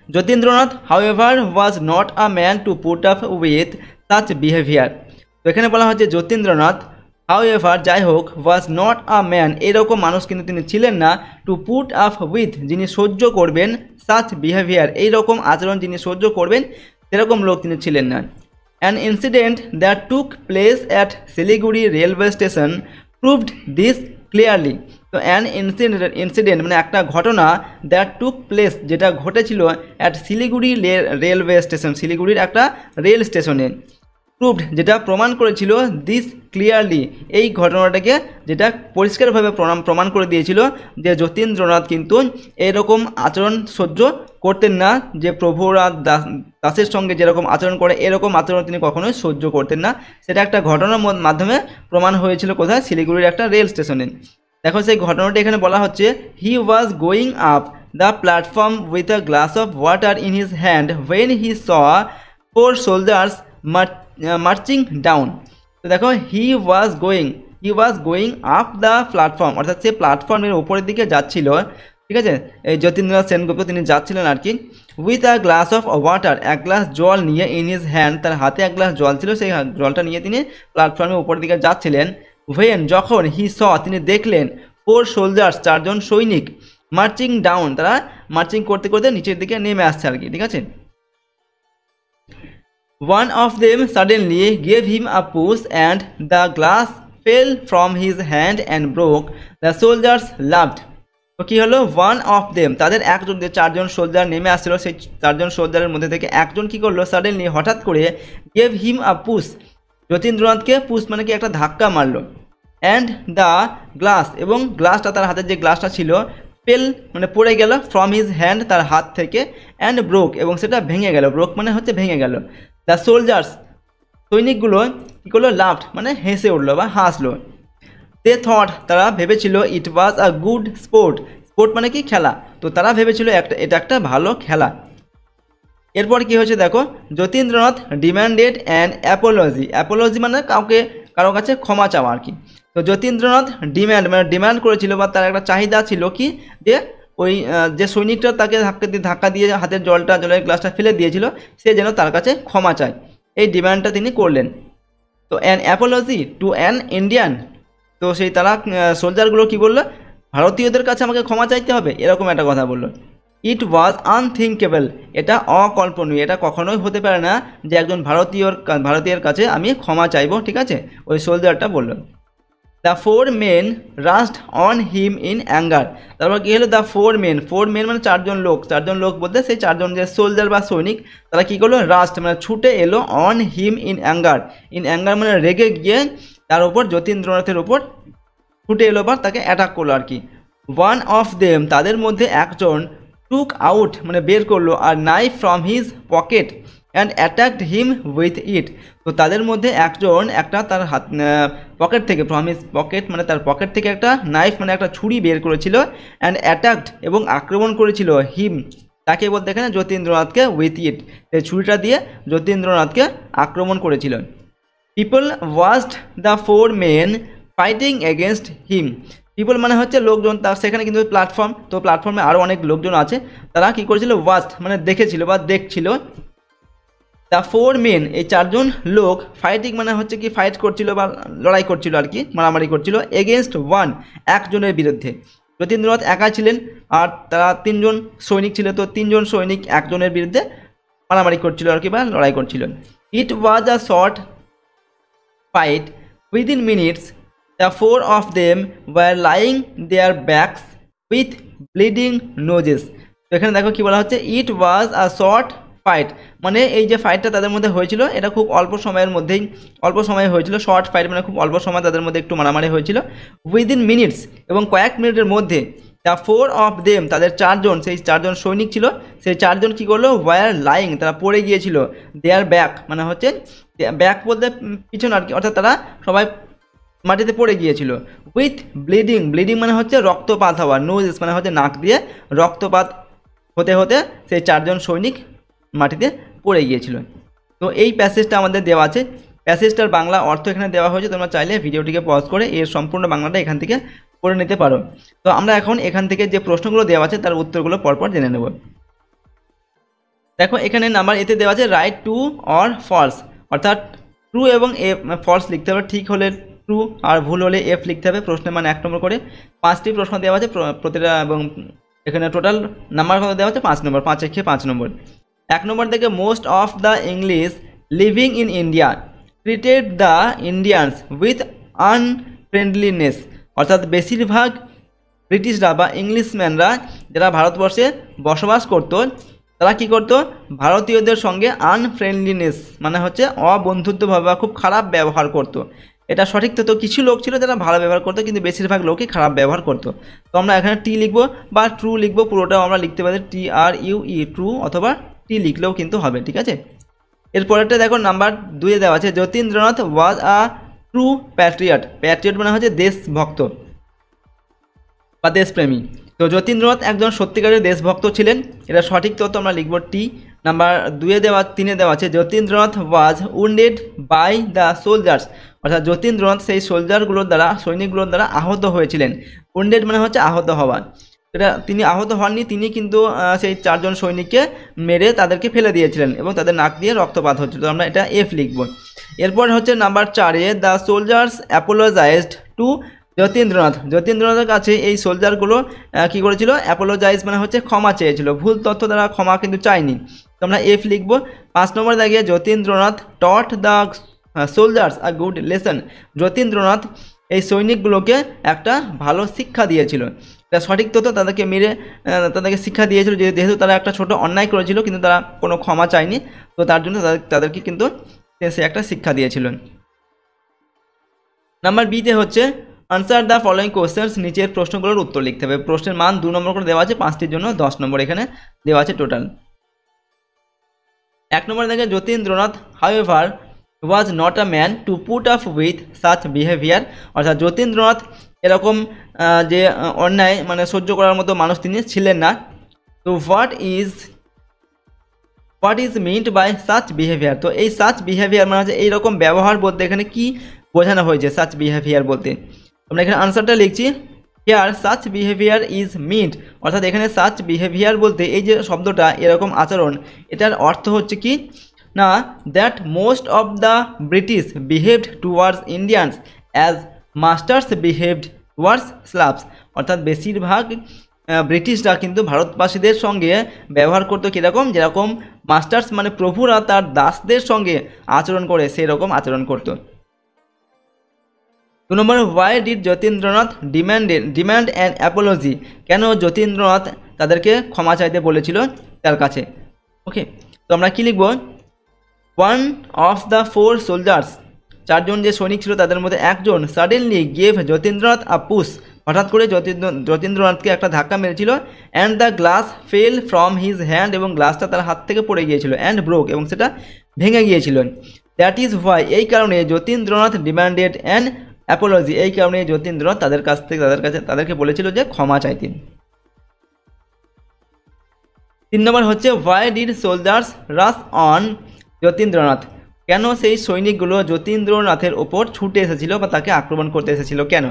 Jatindranath however was not a man to put up with such behaviour, তো এখানে বলা হচ্ছে যতীন্দ্রনাথ হাউএভার যাই হোক ওয়াজ নট আ ম্যান, এরকম মানুষ কিন্তু তিনি ছিলেন না, টু পুট আপ উইথ যিনি সহ্য করবেন, সাচ বিহেভিয়ার এইরকম আচরণ যিনি সহ্য করবেন সেরকম লোক তিনি ছিলেন না। An incident that took place at Siliguri railway station proved this clearly. তো অ্যান ইনসিডেন্ট মানে একটা ঘটনা, দ্যাট টুক প্লেস যেটা ঘটেছিল অ্যাট শিলিগুড়ি রেলওয়ে স্টেশন, শিলিগুড়ির একটা রেল স্টেশনে, প্রুভড যেটা প্রমাণ করেছিল, দিস ক্লিয়ারলি এই ঘটনাটাকে যেটা পরিষ্কারভাবে প্রমাণ করে দিয়েছিল যে যতীন্দ্রনাথ কিন্তু এরকম আচরণ সহ্য করতেন না, যে প্রভুরা দাসের সঙ্গে যেরকম আচরণ করে এরকম আচরণ তিনি কখনোই সহ্য করতেন না। সেটা একটা ঘটনার মাধ্যমে প্রমাণ হয়েছিল কোথায়, শিলিগুড়ির একটা রেল স্টেশনে। দেখো সেই ঘটনাটি এখানে বলা হচ্ছে, he was going up the platform with a glass of water in his hand when he saw 4 soldiers marching down. তো দেখো he was going up the platform, অর্থাৎ সে প্ল্যাটফর্মের উপরের দিকে যাচ্ছিল, ঠিক আছে, এই যতীন্দ্রনাথ সেনগুপ্ত তিনি যাচ্ছিলেন আর কি, with a glass of water এক গ্লাস জল নিয়ে, ইন হিজ হ্যান্ড তার হাতে এক গ্লাস জল ছিল, সেই জলটা নিয়ে তিনি প্ল্যাটফর্মের উপরের দিকে যাচ্ছিলেন। হোয়েন যখন, হি স তিনি দেখলেন, 4 সোলজার্স চারজন সৈনিক, মার্চিং ডাউন তারা মার্চিং করতে করতে নিচের দিকে নেমে আসছে আর কি, ঠিক আছে। One of them suddenly gave him a push and the glass fell from his hand and broke. The soldiers laughed. তো কী হলো, ওয়ান অফ দেম তাদের একজন, যে চারজন সোলজার নেমে আসছিল সেই চারজন সোলজারের মধ্যে থেকে একজন কী করলো, সাডেনলি হঠাৎ করে, গেভ হিম আ পুশ যতীন্দ্রনাথকে, পুশ মানে কি একটা ধাক্কা মারলো, অ্যান্ড দ্য গ্লাস এবং গ্লাসটা তার হাতের যে গ্লাসটা ছিল, ফেল মানে পড়ে গেল, ফ্রম হিজ হ্যান্ড তার হাত থেকে, অ্যান্ড ব্রোক এবং সেটা ভেঙে গেল, ব্রোক মানে হচ্ছে ভেঙে গেল। দ্য সোলজার্স সৈনিকগুলো কী করলো, লাফড মানে হেসে উঠলো বা হাসলো। দে থট তারা ভেবেছিল, ইট was a good sport, sport মানে কি খেলা, তো তারা ভেবেছিল এটা একটা ভালো খেলা। এরপর কি হয়েছে দেখো, যতীন্দ্রনাথ ডিম্যান্ডেড অ্যান অ্যাপোলজি মানে কারো কাছে ক্ষমা চাওয়া আর কি। তো যতীন্দ্রনাথ ডিম্যান্ড করেছিল বা তার একটা চাহিদা ছিল কি, যে ওই যে সৈনিকটা তাকে ধাক্কা দিয়ে হাতের জলের গ্লাসটা ফেলে দিয়েছিল, সে যেন তার কাছে ক্ষমা চায়, এই ডিম্যান্ডটা তিনি করলেন। তো an Apology to an Indian, তো সেই তারা সোলজারগুলো কী বললো, ভারতীয়দের কাছে আমাকে ক্ষমা চাইতে হবে, এরকম একটা কথা বললো। ইট ওয়াজ আনথিঙ্কেবল, এটা অকল্পনীয়, এটা কখনোই হতে পারে না যে একজন ভারতীয়ের কাছে আমি ক্ষমা চাইবো, ঠিক আছে, ওই সোলজারটা বললো। The 4 men rushed on him in anger, তারপর কী হলো, দ্য 4 men মানে চারজন লোক বলতে সেই চারজন যে সোলজার বা সৈনিক, তারা কী করলো, রাস্ট মানে ছুটে এলো, অন হিম ইন অ্যাঙ্গার মানে রেগে গিয়ে তার উপর যতীন্দ্রনাথের উপর ছুটে এলো বা তাকে অ্যাটাক করলো আর কি। ওয়ান অফ দেম তাদের মধ্যে একজন, টুক আউট মানে বের করলো, আর knife from his pocket and attacked him with it, তো তাদের মধ্যে একজন একটা তার হাত পকেট থেকে, ফ্রম হিজ পকেট মানে তার পকেট থেকে একটা নাইফ মানে একটা ছুরি বের করেছিল, অ্যান্ড অ্যাটাকড এবং আক্রমণ করেছিল, হিম তাকে বলতে এখানে যতীন্দ্রনাথকে, উইথ ইট এই ছুরিটা দিয়ে যতীন্দ্রনাথকে আক্রমণ করেছিল। People watched the 4 men fighting against him, people মানে হচ্ছে লোকজন, তার সেখানে কিন্তু প্ল্যাটফর্ম, তো প্ল্যাটফর্মে আরও অনেক লোকজন আছে, তারা কী করেছিল, ওয়াচড মানে দেখেছিল বা দেখছিল, দ্য 4 men এই চারজন লোক, ফাইটিং মানে হচ্ছে কি ফাইট করছিল বা লড়াই করছিল আর কি, মারামারি করছিল, এগেনস্ট ওয়ান একজনের বিরুদ্ধে, যতীন্দ্রনাথ একা ছিলেন আর তারা 3 জন সৈনিক ছিল, তো 3 জন সৈনিক একজনের বিরুদ্ধে মারামারি করছিল আর কি বা লড়াই করছিল। It was a short fight. Within minutes, the 4 of them were lying their backs with bleeding noses. তো এখানে দেখো কি বলা হচ্ছে, ইট ওয়াজ আ শর্ট ফাইট মানে এই যে ফাইটটা তাদের মধ্যে হয়েছিল এটা খুব অল্প সময়ে হয়েছিল, শর্ট ফাইট মানে খুব অল্প সময় তাদের মধ্যে একটু মারামারি হয়েছিল। উইদিন মিনিটস এবং কয়েক মিনিটের মধ্যে, দ্য 4 of them তাদের চারজন, সেই চারজন সৈনিক ছিল, সেই চারজন কী করলো, ওয়ার লাইং তারা পড়ে গিয়েছিল, দেয়ার ব্যাক মানে হচ্ছে ব্যাক বলতে পিছন আর কি, অর্থাৎ তারা সবাই মাটিতে পড়ে গিয়েছিল, উইথ ব্লিডিং মানে হচ্ছে রক্তপাত হওয়া, নোজেস মানে হচ্ছে নাক দিয়ে রক্তপাত হতে হতে সেই চারজন সৈনিক মাটিতে পড়ে গিয়েছিল। তো এই প্যাসেজটা আমাদের দেওয়া আছে, প্যাসেজটার বাংলা অর্থ এখানে দেওয়া হয়েছে, তোমরা চাইলে ভিডিওটিকে পজ করে এর সম্পূর্ণ বাংলাটা এখান থেকে করে নিতে পারো। তো আমরা এখন এখান থেকে যে প্রশ্নগুলো দেওয়া আছে তার উত্তরগুলো পরপর জেনে নেব। দেখো এখানে নাম্বার এতে দেওয়া আছে রাইট টু অর ফলস, অর্থাৎ ট্রু এবং ফলস লিখতে হবে, ঠিক হলে ট্রু, আর ভুল হলে এফ লিখতে হবে। প্রশ্নের মান 1 নম্বর করে। 5টি প্রশ্ন দেওয়া আছে প্রতিটা, এবং এখানে টোটাল নাম্বার কত দেওয়া আছে 5 নম্বর, 5 একে 5 নম্বর। 1 নম্বর থেকে most of the English living in India treated the Indians with unfriendliness, অর্থাৎ বেশিরভাগ ব্রিটিশরা বা ইংলিশম্যানরা যারা ভারতবর্ষে বসবাস করতো তারা কী করতো, ভারতীয়দের সঙ্গে আনফ্রেন্ডলিনেস মানে হচ্ছে অবন্ধুত্বভাবে বা খুব খারাপ ব্যবহার করতো। এটা সঠিক তো কিছু লোক ছিল যারা ভালো ব্যবহার করতো, কিন্তু বেশিরভাগ লোকই খারাপ ব্যবহার করতো। তো আমরা এখানে টি লিখবো বা ট্রু লিখবো, পুরোটাও আমরা লিখতে পারি TRUE ট্রু, অথবা টি লিখলেও কিন্তু হবে, ঠিক আছে। এরপরেরটা দেখো নাম্বার 2 দেওয়া আছে যতীন্দ্রনাথ ওয়াজ আ ট্রু প্যাট্রিয়ট। প্যাট্রিয়ট মানে হচ্ছে দেশভক্ত বা দেশপ্রেমী। তো যতীন্দ্রনাথ একজন সত্যিকারের দেশভক্ত ছিলেন, এটা সঠিক তথ্য আমরা লিখব টি। নাম্বার 3 দেওয়া আছে Jatindranath was wounded by the soldiers, অর্থাৎ যতীন্দ্রনাথ সেই সোলজারগুলোর দ্বারা, সৈনিকগুলোর দ্বারা আহত হয়েছিলেন। উন্ডেড মানে হচ্ছে আহত হওয়া, এটা তিনি আহত হননি, তিনি কিন্তু সেই 4 জন সৈনিককে মেরে তাদেরকে ফেলে দিয়েছিলেন এবং তাদের নাক দিয়ে রক্তপাত হচ্ছিল। তো আমরা এটা এফ লিখব। এরপর হচ্ছে number 4 the soldiers apologised to Jatindranath. যতীন্দ্রনাথের কাছে এই সোলজারগুলো কী করেছিল, অ্যাপোলোজাইজ মানে হচ্ছে ক্ষমা চেয়েছিল, ভুল তথ্য দ্বারা ক্ষমা কিন্তু চায়নি। তো আমরা এফ লিখব। 5 নম্বর দাগে Jatindranath taught the soldiers a good lesson. Jatindranath এই সৈনিকগুলোকে একটা ভালো শিক্ষা দিয়েছিল, এটা সঠিক তথ্য। তাদেরকে মেরে তাদেরকে শিক্ষা দিয়েছিল, যেহেতু তারা একটা ছোট অন্যায় করেছিল কিন্তু তারা কোনো ক্ষমা চায়নি, তো তার জন্য তাদেরকে কিন্তু সে একটা শিক্ষা দিয়েছিল। নাম্বার বিতে হচ্ছে আনসার দ্য ফলোয়িং কোশ্চেন্স, নিচের প্রশ্নগুলোর উত্তর লিখতে হবে। প্রশ্নের মান 2 নম্বর করে দেওয়া আছে, 5টির জন্য 10 নম্বর এখানে দেওয়া আছে টোটাল। 1 নম্বর দেখে Jatindranath however was not a man to put up with such behaviour, অর্থাৎ যতীন্দ্রনাথ এরকম যে অন্যায় মানে সহ্য করার মতো মানুষ তিনি ছিলেন না। তো what is meant by such behaviour, তো এই সাচ বিহেভিয়ার মানে হচ্ছে এইরকম ব্যবহার বলতে এখানে কি বোঝানো হয়েছে সাচ বিহেভিয়ার বলতে। আমরা এখানে আনসারটা লিখছি, here such behaviour is meant, অর্থাৎ এখানে সাচ বিহেভিয়ার বলতে এই যে শব্দটা এরকম আচরণ, এটার অর্থ হচ্ছে কি না, that most of the British behaved towards Indians as masters behaved towards slaves, অর্থাৎ বেশিরভাগ ব্রিটিশরা কিন্তু ভারতবাসীদের সঙ্গে ব্যবহার করতো কীরকম, যেরকম মাস্টার্স মানে প্রভুরা তার দাসদের সঙ্গে আচরণ করে সেরকম আচরণ করতো। 2 number why did Jatindranath demand an apology, কেন যতীন্দ্রনাথ তাদেরকে ক্ষমা চাইতে বলেছিল তার কাছে। ওকে, তো আমরা কী লিখব, 1 অফ দ্য 4 সোলজার্স, 4 জন যে সৈনিক ছিল তাদের মধ্যে একজন সাডেনলি গেভ যতীন্দ্রনাথ আ পুশ, হঠাৎ করে যতীন্দ্রনাথকে একটা ধাক্কা মেরেছিল। And the glass fail from his hand, এবং গ্লাসটা তার হাত থেকে পড়ে গিয়েছিল। অ্যান্ড ব্রোক, এবং সেটা ভেঙে গিয়েছিল। দ্যাট ইজ হোয়াই, এই কারণে যতীন্দ্রনাথ ডিম্যান্ডেড অ্যান অ্যাপোলজি, এই কারণে যতীন্দ্রনাথ তাদেরকে বলেছিল যে ক্ষমা চাইতেন। 3 নম্বর হচ্ছে why did soldiers rush on Jatindranath, কেন সেই সৈনিকগুলো যতীন্দ্রনাথের ওপর ছুটে এসেছিল বা তাকে আক্রমণ করতে এসেছিল কেন।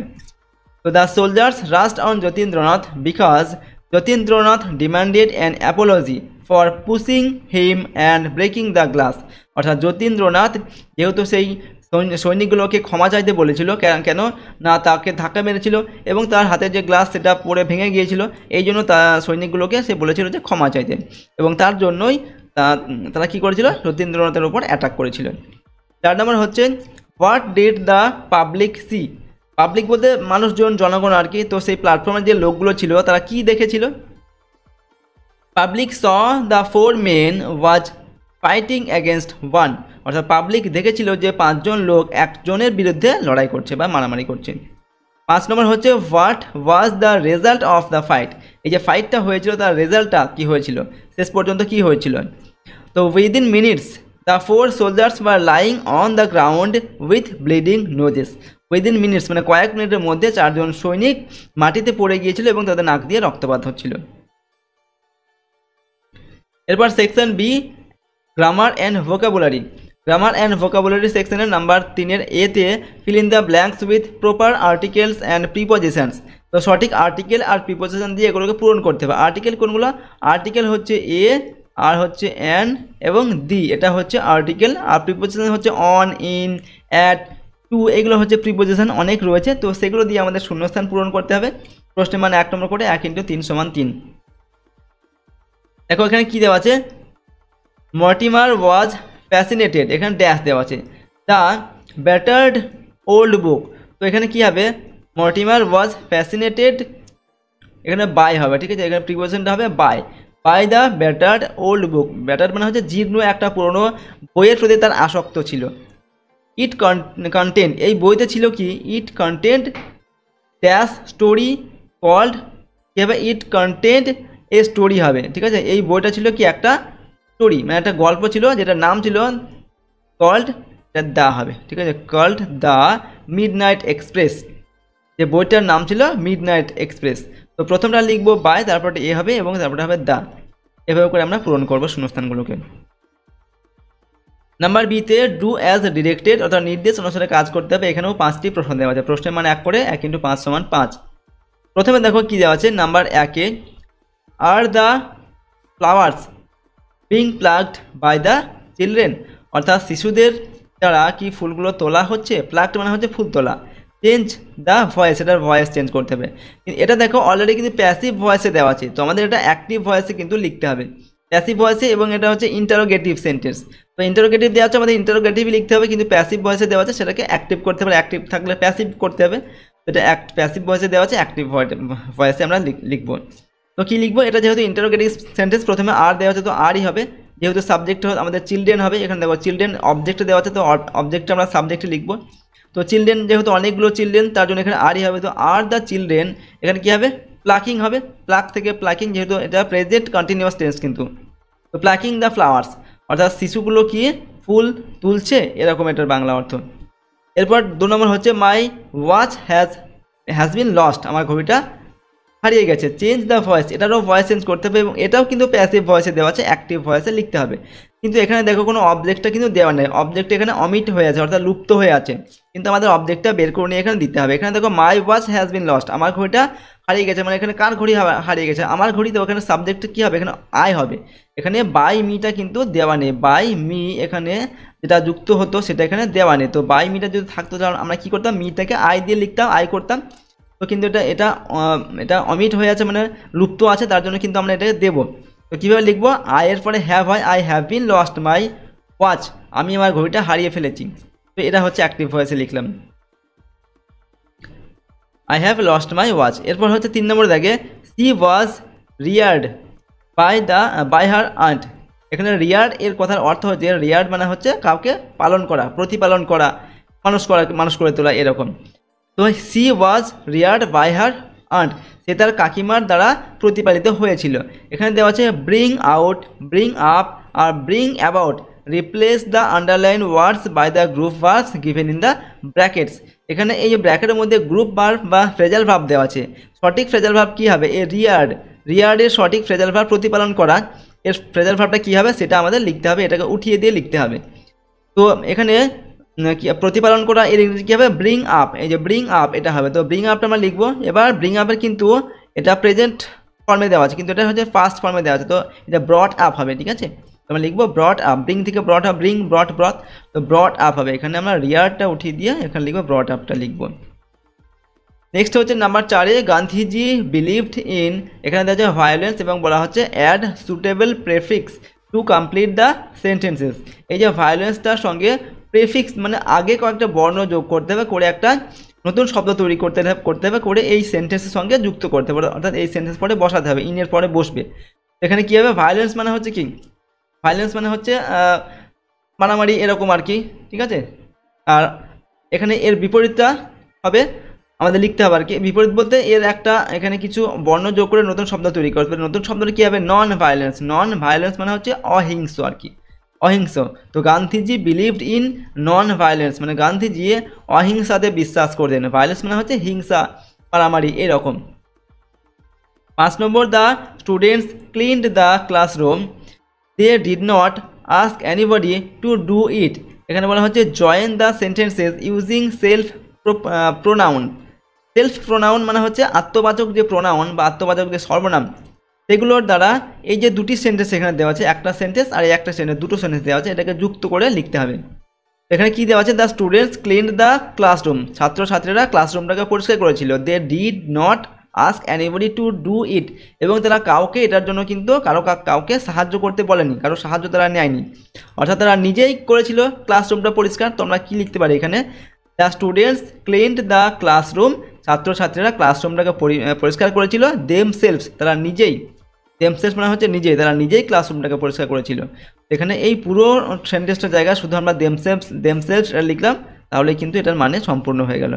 তো the soldiers rushed on Jatindranath because Jatindranath demanded an apology for pushing him and breaking the glass, অর্থাৎ যতীন্দ্রনাথ যেহেতু সেই সৈনিকগুলোকে ক্ষমা চাইতে বলেছিল, কেন না তাকে ধাক্কা মেরেছিল এবং তার হাতে যে গ্লাস সেটা পড়ে ভেঙে গিয়েছিল, এই জন্য সৈনিকগুলোকে সে বলেছিল যে ক্ষমা চাইতে, এবং তার জন্যই তারা কী করেছিল, যতীন্দ্রনাথের ওপর অ্যাটাক করেছিল। 4 নম্বর হচ্ছে what did the public see, public বলতে মানুষজন, জনগণ আর কি। তো সেই প্ল্যাটফর্মের যে লোকগুলো ছিল তারা কি দেখেছিল, public saw the 4 men was fighting against 1, অর্থাৎ পাবলিক দেখেছিল যে 5 জন লোক একজনের বিরুদ্ধে লড়াই করছে বা মারামারি করছে। 5 নম্বর হচ্ছে what was the result of the fight, এই যে ফাইটটা হয়েছিল তার রেজাল্টটা কী হয়েছিল, শেষ পর্যন্ত কি হয়েছিল। তো within minutes the 4 soldiers were lying on the ground with bleeding noses, within minutes মানে কয়েক মিনিটের মধ্যে 4 জন সৈনিক মাটিতে পড়ে গিয়েছিল এবং তাদের নাক দিয়ে রক্তপাত হচ্ছিল। এরপর section B grammar and vocabulary, grammar and vocabulary সেকশনের নাম্বার 3 এতে fill in the blanks with proper articles and prepositions, তো সঠিক আর্টিকেল আর প্রিপোজিশন দিয়ে এগুলোকে পূরণ করতে হবে। আর্টিকেল কোনগুলো, আর্টিকেল হচ্ছে এ, আর হচ্ছে অ্যান এবং দি, এটা হচ্ছে আর্টিকেল। আর প্রিপোজিশন হচ্ছে অন, ইন, অ্যাট, টু, এগুলো হচ্ছে প্রিপোজিশন অনেক রয়েছে, তো সেগুলো দিয়ে আমাদের শূন্যস্থান পূরণ করতে হবে। প্রশ্নের মান 1 নম্বর করে 1 × 3 = 3। দেখো এখানে কি দেওয়া আছে, মর্টিমার ওয়াজ ফ্যাসিনেটেড, এখানে ড্যাশ দেওয়া আছে, দ্য ব্যাটার্ড ওল্ড বুক। তো এখানে কি হবে, মর্টিমার ওয়াজ ফ্যাসিনেটেড, এখানে বাই হবে, ঠিক আছে, এখানে প্রিপোজিশনটা হবে by the battered old book. Battered মানে হচ্ছে জীর্ণ একটা পুরনো বইয়ের প্রতি তার আসক্ত ছিল। ইট কন্টেন্ট, এই বইতে ছিল কি, ইট কন্টেন্ট ড্যাশ স্টোরি কল্ড, কী হবে, ইট কন্টেন্ট এ স্টোরি হবে, ঠিক আছে। এই বইটা ছিল কি একটা স্টোরি, মানে একটা গল্প ছিল যেটার নাম ছিল কল্ড, দ্য হবে, ঠিক আছে, কল্ড দ্য মিডনাইট এক্সপ্রেস, যে বইটার নাম ছিল মিডনাইট এক্সপ্রেস। তো প্রথমটা লিখবো বাই, তারপরটা এ হবে এবং তারপরটা হবে দ্য, এভাবে করে আমরা পূরণ করবো শূন্যস্থানগুলোকে। নাম্বার বিতে ডু অ্যাজ ডিরেক্টেড, অর্থাৎ নির্দেশ অনুসারে কাজ করতে হবে। এখানেও 5টি প্রশ্ন দেওয়া আছে, প্রশ্নের মান 1 করে 1 × 5 = 5। প্রথমে দেখো কি দেওয়া আছে, নাম্বার 1-এ are the flowers being plucked by the children, অর্থাৎ শিশুদের দ্বারা কি ফুলগুলো তোলা হচ্ছে, প্লাগড মানে হচ্ছে ফুল তোলা। চেঞ্জ দ্য ভয়েস, এটার ভয়েস চেঞ্জ করতে হবে। এটা দেখো অলরেডি কিন্তু প্যাসিভ ভয়েসে দেওয়া আছে, তো আমাদের এটা অ্যাক্টিভ ভয়েসে কিন্তু লিখতে হবে, প্যাসিভ ভয়েসে, এবং এটা হচ্ছে ইন্টারোগেটিভ সেন্টেন্স। তো ইন্টারোগেটিভ দেওয়া আছে, আমাদের ইন্টারোগেটিভই লিখতে হবে, কিন্তু প্যাসিভ ভয়েসে দেওয়া আছে সেটাকে অ্যাক্টিভ করতে হবে, অ্যাক্টিভ থাকলে প্যাসিভ করতে হবে। এটা প্যাসিভ ভয়েসে দেওয়া আছে, অ্যাক্টিভ ভয়েসে আমরা লিখবো। তো কী লিখবো, এটা যেহেতু ইন্টারোগেটিভ সেন্টেন্স, প্রথমে আর দেওয়া আছে তো আরই হবে, যেহেতু সাবজেক্ট আমাদের চিলড্রেন হবে, এখানে দেখো চিলড্রেন অবজেক্ট দেওয়া আছে, তো অবজেক্টটা আমরা সাবজেক্টে লিখবো। তো চিলড্রেন যেহেতু অনেকগুলো চিলড্রেন, তার জন্য এখানে আরই হবে, তো আর দ্য চিলড্রেন, এখানে কী হবে, প্লাকিং হবে, প্লাক থেকে প্লাকিং, যেহেতু এটা প্রেজেন্ট কন্টিনিউয়াস টেন্স কিন্তু। তো প্লাকিং দ্য ফ্লাওয়ার্স, অর্থাৎ শিশুগুলো কি ফুল তুলছে, এরকম এটার বাংলা অর্থ। এরপর 2 নম্বর হচ্ছে my watch has been lost, আমার ঘড়িটা হারিয়ে গেছে। চেঞ্জ দ্য ভয়েস, এটারও ভয়েস চেঞ্জ করতে হবে, এবং এটাও কিন্তু প্যাসিভ ভয়েসে দেওয়া আছে, অ্যাক্টিভ ভয়েসে লিখতে হবে। কিন্তু এখানে দেখো কোনো অবজেক্টটা কিন্তু দেওয়া নেই, অবজেক্ট এখানে অমিট হয়ে আছে, অর্থাৎ লুপ্ত হয়ে আছে, কিন্তু আমাদের অবজেক্টটা বের করে নিয়ে এখানে দিতে হবে। এখানে দেখো my watch has been lost, আমার ঘড়িটা হারিয়ে গেছে, মানে এখানে কার ঘড়ি হারিয়ে গেছে, আমার ঘড়ি। তো এখানে সাবজেক্ট কী হবে, এখানে আই হবে, এখানে বাই মিটা কিন্তু দেওয়া নেই, বাই মি এখানে যেটা যুক্ত হতো সেটা এখানে দেওয়া নেই। তো বাই মিটা যদি থাকতো তাহলে আমরা কী করতাম, মিটাকে আই দিয়ে লিখতাম, আই করতাম। তো কিন্তু এটা অমিট হয়ে আছে, মানে লুপ্ত আছে, তার জন্য কিন্তু আমরা এটাকে দেবো। তো কীভাবে লিখবো, আই এর পরে হ্যাভ হয়, I have been lost my watch, আমি আমার ঘড়িটা হারিয়ে ফেলেছি। তো এটা হচ্ছে অ্যাক্টিভ ভয়েসে লিখলাম, I have lost my watch. এরপর হচ্ছে 3 নম্বর দাগে she was reared by her aunt, এখানে রিয়ার্ড এর কথার অর্থ হচ্ছে, রিয়ার্ড মানে হচ্ছে কাউকে পালন করা, প্রতিপালন করা, মানুষ করে তোলা, এরকম। তো she was reared by her aunt, সে তার কাকিমার দ্বারা প্রতিপালিত হয়েছিল। এখানে দেওয়া আছে ব্রিং আউট, ব্রিং আপ আর bring about, replace the underline words by the group verbs given in the brackets. এখানে এই যে ব্র্যাকেটের মধ্যে গ্রুপ ভার্ব বা ফ্রেজাল ভার্ব দেওয়া আছে, সঠিক ফ্রেজাল ভার্ব কী হবে, এ রিয়ার্ডের সঠিক ফ্রেজাল ভার্ব প্রতিপালন করা, এর ফ্রেজাল ভার্বটা কী হবে সেটা আমাদের লিখতে হবে, এটাকে উঠিয়ে দিয়ে লিখতে হবে। তো এখানে প্রতিপালন করা এর ইংরেজি কী হবে, ব্রিং আপ, এই যে ব্রিং আপ এটা হবে। তো ব্রিং আপটা আমরা লিখবো। এবার ব্রিং আপের কিন্তু এটা প্রেজেন্ট ফর্মে দেওয়া আছে, কিন্তু এটা হচ্ছে পাস্ট ফর্মে দেওয়া আছে, তো এটা ব্রট আপ হবে, ঠিক আছে। তো আমরা লিখবো ব্রট আপ, ব্রিং থেকে ব্রট আপ, ব্রিং ব্রট, তো ব্রট আপ হবে। এখানে আমরা রিয়ারটা উঠিয়ে দিয়ে এখানে লিখবো ব্রট আপটা লিখবো। নেক্সট হচ্ছে নাম্বার 4-এ গান্ধীজি বিলিভড ইন, এখানে দেওয়া আছে ভায়োলেন্স এবং বলা হচ্ছে add suitable prefix to complete the sentences. এই যে ভায়োলেন্সটার সঙ্গে প্রেফিক্স মানে আগে কয়েকটা বর্ণ যোগ করতে হবে, করে একটা নতুন শব্দ তৈরি করতে হবে, করে এই সেন্টেন্সের সঙ্গে যুক্ত করতে হবে, অর্থাৎ এই সেন্টেন্স পরে বসাতে হবে, ইনের পরে বসবে। এখানে কী হবে, ভায়োলেন্স মানে হচ্ছে কি, ভায়োলেন্স মানে হচ্ছে মারামারি, এরকম আর কি, ঠিক আছে। আর এখানে এর বিপরীতটা হবে আমাদের লিখতে হবে আর কি, বিপরীত বলতে এর একটা এখানে কিছু বর্ণ যোগ করে নতুন শব্দ তৈরি করতে হবে। নতুন শব্দটা কী হবে, নন ভায়োলেন্স মানে হচ্ছে অহিংস আর কি, অহিংস। তো Gandhiji believed in non violence মানে গান্ধীজি অহিংসাতে বিশ্বাস করতেন, ভায়োলেন্স মানে হচ্ছে হিংসা, মারামারি, এরকম। 5 নম্বর, the students cleaned the classroom, they did not ask anybody to do it. এখানে বলা হচ্ছে join the sentences using self pronoun. Self pronoun মানে হচ্ছে আত্মবাচক যে প্রোনাউন বা আত্মবাচক যে সর্বনাম, সেগুলোর দ্বারা এই যে দুটি সেন্টেন্স এখানে দেওয়া আছে, একটা সেন্টেন্স আর একটা সেন্টেন্স, দুটো সেন্টেন্স দেওয়া আছে, এটাকে যুক্ত করে লিখতে হবে। এখানে কি দেওয়া আছে, the students cleaned the classroom, ছাত্রছাত্রীরা ক্লাসরুমটাকে পরিষ্কার করেছিল। They did not ask anybody to do it, এবং তারা কাউকে এটার জন্য কিন্তু কাউকে সাহায্য করতে বলেনি, কারো সাহায্য তারা নেয়নি, অর্থাৎ তারা নিজেই করেছিল ক্লাসরুমটা পরিষ্কার। তো আমরা কী লিখতে পারি এখানে, the students cleaned the classroom, ছাত্রছাত্রীরা ক্লাসরুমটাকে পরিষ্কার করেছিল। দেমসেলভস, তারা নিজেই, দেমসেলভস মানে হচ্ছে নিজেই, তারা নিজেই ক্লাসরুমটাকে পরিষ্কার করেছিল। এখানে এই পুরো সেন্টেন্সটার জায়গায় শুধু আমরা দেমসেলভস লিখলাম, তাহলে কিন্তু এটার মানে সম্পূর্ণ হয়ে গেল।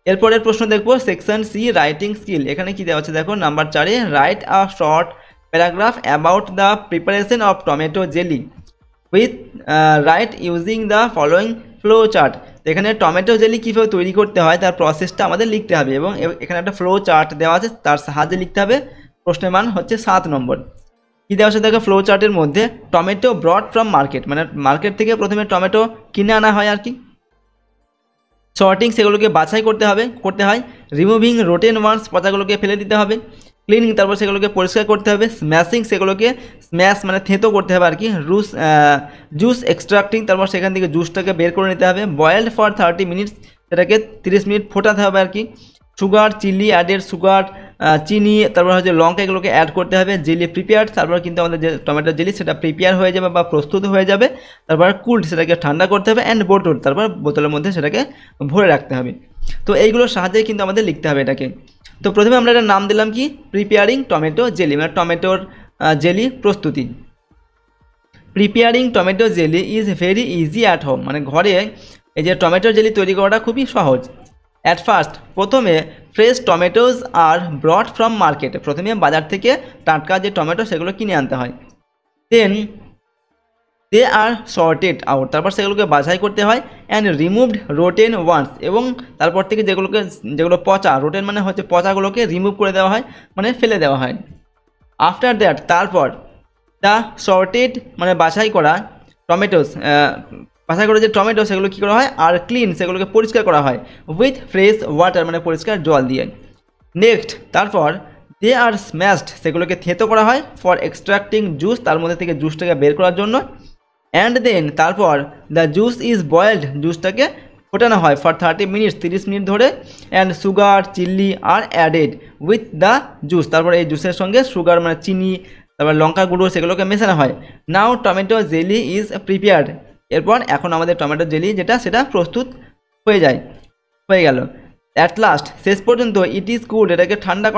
এরপরের প্রশ্ন দেখবো সেকশন সি, রাইটিং স্কিল। এখানে কি দেওয়া আছে দেখো, নাম্বার 4-এ write a short paragraph about the preparation of tomato jelly with write using the following flow chart. এখানে টমেটো জেলি কীভাবে তৈরি করতে হয় তার প্রসেসটা আমাদের লিখতে হবে, এবং এখানে একটা ফ্লো চার্ট দেওয়া আছে, তার সাহায্যে লিখতে হবে। প্রশ্নের মান হচ্ছে 7 নম্বর। কী দেওয়া আছে দেখো, ফ্লো চার্টের মধ্যে টমেটো ব্রট ফ্রম মার্কেট, মানে মার্কেট থেকে প্রথমে টমেটো কিনে আনা হয় আর কি। শর্টিং, সেগুলোকে বাছাই করতে হয়। রিমুভিং রোটেন ওয়ান্স, পচাগুলোকে ফেলে দিতে হবে। ক্লিনিং, তারপর সেগুলোকে পরিষ্কার করতে হবে। স্ম্যাশিং, সেগুলোকে স্ম্যাশ মানে থেঁতো করতে হবে আর কি। জুস এক্সট্রাক্টিং, তারপর সেখান থেকে জুসটাকে বের করে নিতে হবে। বয়েলড ফর 30 মিনিটস, সেটাকে 30 মিনিট ফোটাতে হবে আর কি। সুগার, চিলি অ্যাডেড, সুগার, চিনি, তারপর হচ্ছে লঙ্কা, এগুলোকে অ্যাড করতে হবে। জেলি প্রিপেয়ার, তারপর কিন্তু আমাদের যে টমেটো জেলি সেটা প্রিপেয়ার হয়ে যাবে বা প্রস্তুত হয়ে যাবে। তারপর কুলড, সেটাকে ঠান্ডা করতে হবে। অ্যান্ড বোটল, তারপর বোতলের মধ্যে সেটাকে ভরে রাখতে হবে। তো এইগুলোর সাহায্যে কিন্তু আমাদের লিখতে হবে এটাকে। তো প্রথমে আমরা এটার নাম দিলাম কি, প্রিপেয়ারিং টমেটো জেলি, মানে টমেটোর জেলি প্রস্তুতি। Preparing tomato jelly is very easy at home, মানে ঘরে এই যে টমেটো জেলি তৈরি করাটা খুবই সহজ। অ্যাট ফার্স্ট, প্রথমে fresh tomatoes are brought from market, প্রথমে বাজার থেকে টাটকা যে টমেটো সেগুলো কিনে আনতে হয়। দেন দে আর সর্টেড আউট, তারপর সেগুলোকে বাছাই করতে হয়। অ্যান্ড রিমুভড রোটেন ওয়ান্স, এবং তারপর থেকে যেগুলো পচা, রোটেন মানে হচ্ছে পচাগুলোকে রিমুভ করে দেওয়া হয়, মানে ফেলে দেওয়া হয়। আফটার দ্যাট, তারপর দ্য সর্টেড মানে বাছাই করা টমেটোস, বাছাই করে যে টমেটো সেগুলো কী করা হয়, আর ক্লিন, সেগুলোকে পরিষ্কার করা হয় উইথ ফ্রেশ ওয়াটার, মানে পরিষ্কার জল দিয়ে। নেক্সট, তারপর দে আর স্ম্যাশড, সেগুলোকে থেঁতো করা হয় ফর এক্সট্রাক্টিং জুস, তার মধ্যে থেকে জুসটাকে বের করার জন্য। অ্যান্ড দেন, তারপর দ্য জুস ইজ বয়েলড, জুসটাকে ফোটানো হয় ফর 30 মিনিটস, 30 মিনিট ধরে। And sugar, chilli are added with the juice, তারপর এই জুসের সঙ্গে সুগার মানে চিনি, তারপর লঙ্কা গুঁড়ো, সেগুলোকে মেশানো হয়। নাও টমেটো জেলি ইজ প্রিপেয়ার্ড, এরপর এখন আমাদের টমেটো জেলি সেটা প্রস্তুত হয়ে গেল। অ্যাট লাস্ট, শেষ পর্যন্ত ইট ইজ কুলড, এটাকে ঠান্ডা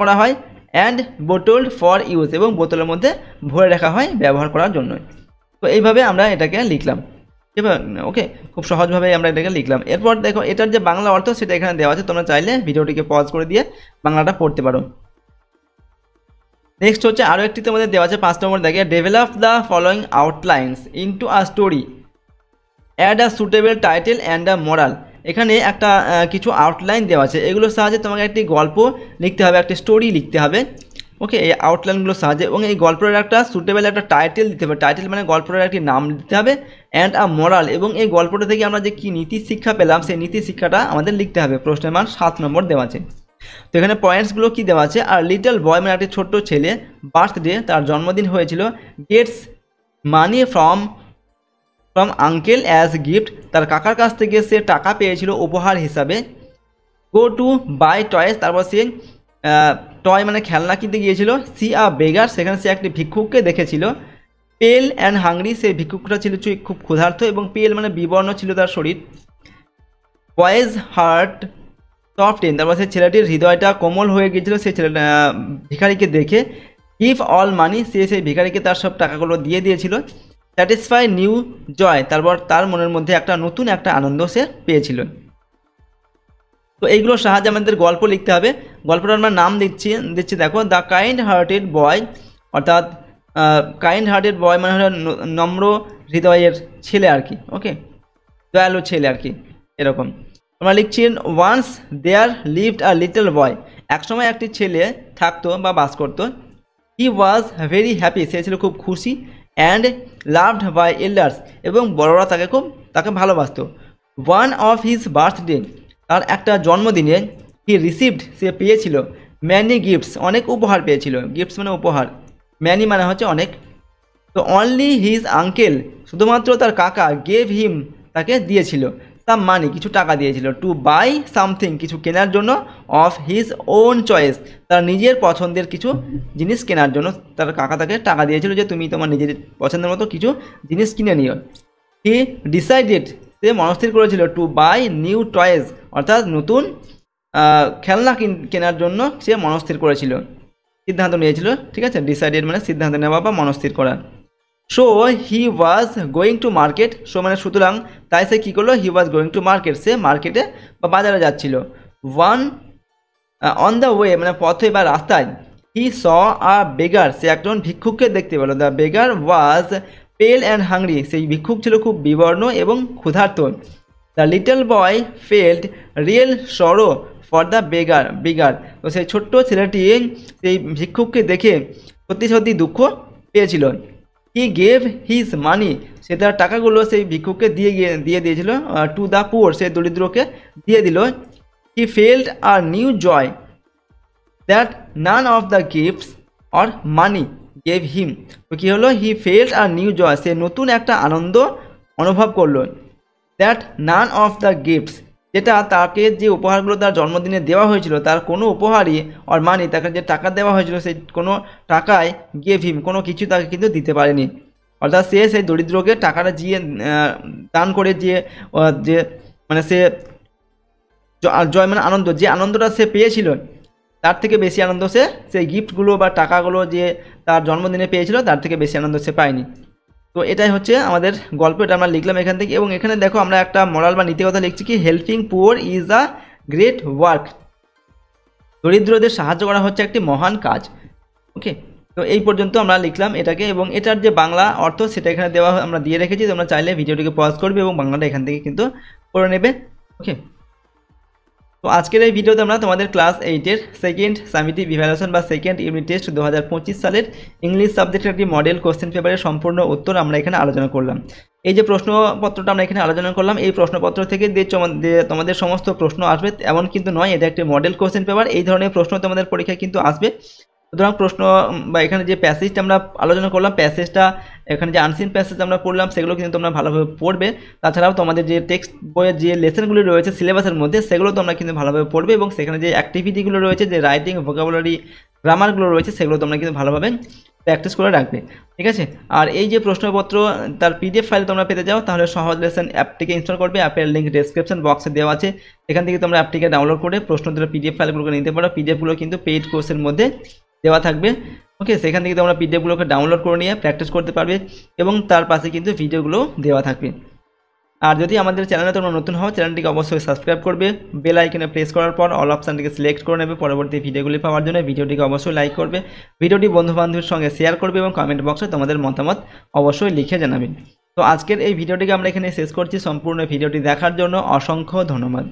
করা হয়। অ্যান্ড বোটলড ফর ইউজ, এবং বোতলের মধ্যে ভরে রাখা হয় ব্যবহার করার জন্য। তো এইভাবে আমরা এটাকে লিখলাম, ওকে, খুব সহজভাবে আমরা এটাকে লিখলাম। এরপর দেখো এটার যে বাংলা অর্থ সেটা এখানে দেওয়া আছে, তোমরা চাইলে ভিডিওটিকে পজ করে দিয়ে বাংলাটা পড়তে পারো। নেক্সট হচ্ছে আরও একটি তোমাদের দেওয়া আছে 5 নম্বর দেখে, develop the following outlines into a story, add a suitable title and a moral. এখানে একটা কিছু আউটলাইন দেওয়া আছে, এগুলোর সাহায্যে তোমাকে একটি গল্প লিখতে হবে, একটা স্টোরি লিখতে হবে, ওকে, এই আউটলাইনগুলোর সাহায্যে। এবং এই গল্পের একটা সুটেবল একটা টাইটেল দিতে হবে, টাইটেল মানে গল্পের একটি নাম দিতে হবে। অ্যান্ড আ মোরাল, এবং এই গল্পটা থেকে আমরা যে কী নীতি শিক্ষা পেলাম সেই নীতি শিক্ষাটা আমাদের লিখতে হবে। প্রশ্নের মান 7 নম্বর দেওয়া আছে। তো এখানে পয়েন্টসগুলো কী দেওয়া আছে, আর লিটল বয় মানে একটি ছোট্ট ছেলে, বার্থডে, তার জন্মদিন হয়েছিল। Gets money from uncle as gift, তার কাকার কাছ থেকে সে টাকা পেয়েছিল উপহার হিসাবে। গো টু বাই টয়েস, তারপর সে টয় মানে খেলনা কিনতে গিয়েছিল। সি আ বেগার, সেখানে সে একটি ভিক্ষুককে দেখেছিল। পেল অ্যান্ড হাংরি, সেই ভিক্ষুকটা ছিল খুব ক্ষুধার্ত, এবং পেল মানে বিবর্ণ ছিল তার শরীর। বয়েজ হার্ট সফটেন, তারপর সেই ছেলেটির হৃদয়টা কোমল হয়ে গিয়েছিল সেই ছেলেটা ভিখারিকে দেখে। গিভ অল মানি, সে সেই ভিখারিকে তার সব টাকাগুলো দিয়ে দিয়েছিল। স্যাটিসফাই নিউ জয়, তারপর তার মনের মধ্যে একটা নতুন একটা আনন্দ সে পেয়েছিল। তো এইগুলোর সাহায্যে আমাদের গল্প লিখতে হবে। গল্পটার আমরা নাম দিচ্ছি দেখো, দ্য কাইন্ড হার্টেড বয়, অর্থাৎ কাইন্ড হার্টেড বয় মানে হলো নম্র হৃদয়ের ছেলে আর কি, ওকে, দয়ালু ছেলে আর কি, এরকম আমরা লিখছি। Once there lived a little boy, একসময় একটি ছেলে থাকতো বা বাস করতো। হি ওয়াজ ভেরি হ্যাপি, সে ছিল খুব খুশি। অ্যান্ড লাভড বাই এল্ডার্স, এবং বড়রা তাকে ভালোবাসত। ওয়ান অফ হিজ বার্থডে, তার একটা জন্মদিনে, হি রিসিভড, সে পেয়েছিল। ম্যানি গিফটস, অনেক উপহার পেয়েছিল। গিফটস মানে উপহার, ম্যানি মানে হচ্ছে অনেক। তো অনলি হিজ আঙ্কেল শুধুমাত্র তার কাকা গেভ হিম তাকে দিয়েছিল সাম মানি কিছু টাকা দিয়েছিল টু বাই সামথিং কিছু কেনার জন্য অফ হিজ ওন চয়েস তার নিজের পছন্দের কিছু জিনিস কেনার জন্য তার কাকা তাকে টাকা দিয়েছিল যে তুমি তোমার নিজের পছন্দের মতো কিছু জিনিস কিনে নিও। হি ডিসাইডেড সে মনস্থির করেছিল টু বাই নিউ টয়েস অর্থাৎ নতুন খেলনা কেনার জন্য সে মনস্থির করেছিল, সিদ্ধান্ত নিয়েছিল। ঠিক আছে, ডিসাইডেড মানে সিদ্ধান্ত নেওয়া বা মনস্থির করা। So he was going to market, so মানে সুতরাং তাই সে কী করলো, হি ওয়াজ গোয়িং টু মার্কেট, সে মার্কেটে বা বাজারে যাচ্ছিল। অন দ্য ওয়ে মানে পথে বা রাস্তায়, হি স আ বেগার, সে একজন ভিক্ষুককে দেখতে পেল। দ্য বেগার ওয়াজ পেল অ্যান্ড হাংরি, সেই ভিক্ষুক ছিল খুব বিবর্ণ এবং ক্ষুধার্ত। The little boy felt real sorrow for the beggar, তো সেই ছোট্ট ছেলেটি সেই ভিক্ষুককে দেখে সত্যি সত্যি দুঃখ পেয়েছিল। হি গেভ হিজ মানি, সে তার টাকাগুলো সেই ভিক্ষুককে দিয়ে দিয়েছিল। টু দ্য পুয়ার, সে দরিদ্রকে দিয়ে দিল। He felt a new joy that none of the gifts or money gave him, তো কী হলো, হি ফেল্ড আর নিউ জয়, সে নতুন একটা আনন্দ অনুভব করলো। That none of the gifts, যেটা তাকে যে উপহারগুলো তার জন্মদিনে দেওয়া হয়েছিল তার কোনো উপহারই আর মানি, তাকে যে টাকা দেওয়া হয়েছিল সেই কোনো টাকায় গেভ হিম, কোনো কিছু তাকে কিন্তু দিতে পারেনি। অর্থাৎ সে সেই দরিদ্রকে টাকাটা দান করে যে মানে সে জয় মানে আনন্দ, যে আনন্দটা সে পেয়েছিল তার থেকে বেশি আনন্দ সে সেই গিফটগুলো বা টাকাগুলো যে তার জন্মদিনে পেয়েছিল তার থেকে বেশি আনন্দ সে পায়নি। তো এটাই হচ্ছে আমাদের গল্প, এটা আমরা লিখলাম এখান থেকে। এবং এখানে দেখো আমরা একটা মোরাল বা নীতি কথা লিখছি কি, helping poor is a great work, দরিদ্রদের সাহায্য করা হচ্ছে একটি মহান কাজ। ওকে, তো এই পর্যন্ত আমরা লিখলাম এটাকে, এবং এটার যে বাংলা অর্থ সেটা এখানে দেওয়া আমরা দিয়ে রেখেছি, তোমরা চাইলে ভিডিওটিকে পজ করবে এবং বাংলাটা এখান থেকে কিন্তু করে নেবে। ওকে, তো আজকের এই ভিডিওতে আমরা তোমাদের ক্লাস 8-এর সেকেন্ড সামেটিভ ইভ্যালুয়েশন বা সেকেন্ড ইউনিট টেস্ট 2025 সালের ইংলিশ সাবজেক্টের একটি মডেল কোশ্চেন পেপারের সম্পূর্ণ উত্তর আমরা এখানে আলোচনা করলাম। এই যে প্রশ্নপত্রটা আমরা এখানে আলোচনা করলাম, এই প্রশ্নপত্র থেকে তোমাদের সমস্ত প্রশ্ন আসবে এমন কিন্তু নয়, এটা একটি মডেল কোশ্চেন পেপার। এই ধরনের প্রশ্ন তোমাদের পরীক্ষায় কিন্তু আসবে। সুতরাং প্রশ্ন বা এখানে যে প্যাসেজটা আমরা আলোচনা করলাম, প্যাসেজটা এখানে যে আনসিন প্যাসেজ আমরা পড়লাম সেগুলো কিন্তু তোমরা ভালোভাবে পড়বে। তাছাড়াও তোমাদের যে টেক্সট বইয়ের যে লেসনগুলো রয়েছে সিলেবাসের মধ্যে সেগুলো তোমরা কিন্তু ভালোভাবে পড়বে, এবং সেখানে যে অ্যাক্টিভিটিগুলো রয়েছে, যে রাইটিং ভোকাবুলারি গ্রামারগুলো রয়েছে সেগুলো তোমরা কিন্তু ভালোভাবে প্র্যাকটিস করে রাখবে। ঠিক আছে, আর এই যে প্রশ্নপত্র তার পিডিএফ ফাইল তোমরা পেতে যাও তাহলে সহজ লেসন অ্যাপটিকে ইনস্টল করবে। অ্যাপের লিঙ্ক ডেসক্রিপশন বক্সে দেওয়া আছে, এখান থেকে তোমরা অ্যাপটিকে ডাউনলোড করে প্রশ্নোত্তরের পিডিএফ ফাইলগুলোকে নিতে পারো। পিডিএফগুলো কিন্তু পেইড কোর্সের মধ্যে দেওয়া থাকবে। ওকে, সেখান থেকে তোমরা পিডিএফগুলোকে ডাউনলোড করে নিয়ে প্র্যাকটিস করতে পারবে, এবং তার পাশে কিন্তু ভিডিওগুলো দেওয়া থাকবে। আর যদি আমাদের চ্যানেলে তোমরা নতুন হও, চ্যানেলটিকে অবশ্যই সাবস্ক্রাইব করবে, বেল আইকনে প্রেস করার পর অল অপশানটিকে সিলেক্ট করে নেবে পরবর্তী ভিডিওগুলি পাওয়ার জন্য। ভিডিওটিকে অবশ্যই লাইক করবে, ভিডিওটি বন্ধুবান্ধবের সঙ্গে শেয়ার করবে, এবং কমেন্ট বক্সে তোমাদের মতামত অবশ্যই লিখে জানাবে। তো আজকের এই ভিডিওটিকে আমরা এখানে শেষ করছি। সম্পূর্ণ ভিডিওটি দেখার জন্য অসংখ্য ধন্যবাদ।